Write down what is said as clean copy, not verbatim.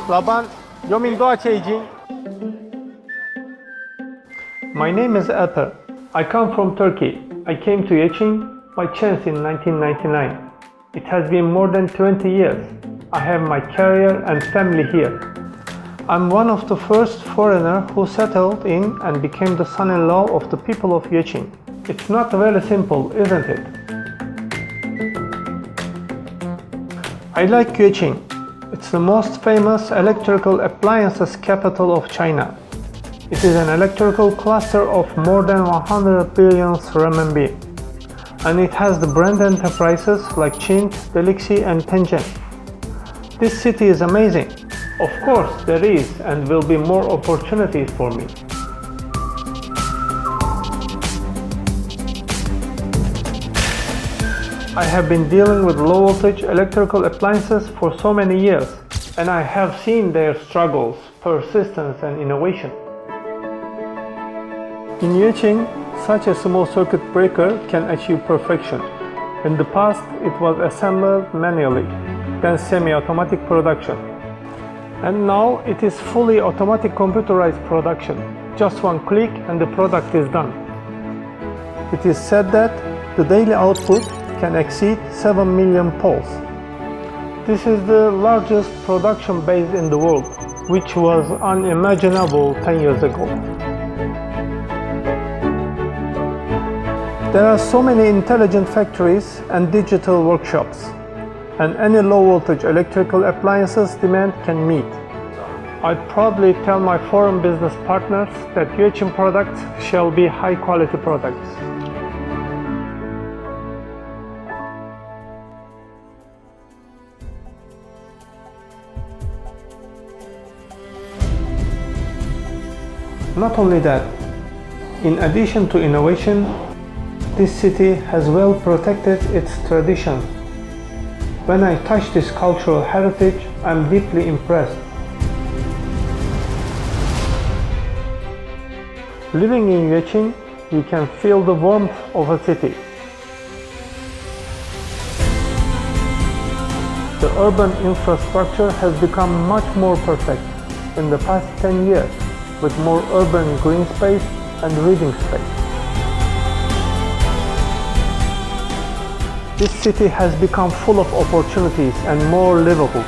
老板，油饼多少钱一斤？ My name is Alper. I come from Turkey. I came to Yueqing by chance in 1999. It has been more than 20 years. I have my career and family here. I'm one of the first foreigners who settled in and became the son-in-law of the people of Yueqing. It's not very simple, isn't it? I like Yueqing. It's the most famous electrical appliances capital of China. It is an electrical cluster of more than 100 billion RMB. And it has the brand enterprises like Qing, Delixi and Tencent. This city is amazing. Of course, there is and will be more opportunities for me. I have been dealing with low voltage electrical appliances for so many years, and I have seen their struggles, persistence and innovation. In Yueqing, such a small circuit breaker can achieve perfection. In the past, it was assembled manually, then semi-automatic production. And now it is fully automatic computerized production. Just one click and the product is done. It is said that the daily output can exceed 7 million poles. This is the largest production base in the world, which was unimaginable 10 years ago. There are so many intelligent factories and digital workshops, and any low voltage electrical appliances demand can meet. I'd proudly tell my foreign business partners that Yueqing products shall be high quality products. Not only that, in addition to innovation, this city has well protected its traditions. When I touch this cultural heritage, I'm deeply impressed. Living in Yueqing, you can feel the warmth of a city. The urban infrastructure has become much more perfect in the past 10 years, with more urban green space and reading space. This city has become full of opportunities and more livable.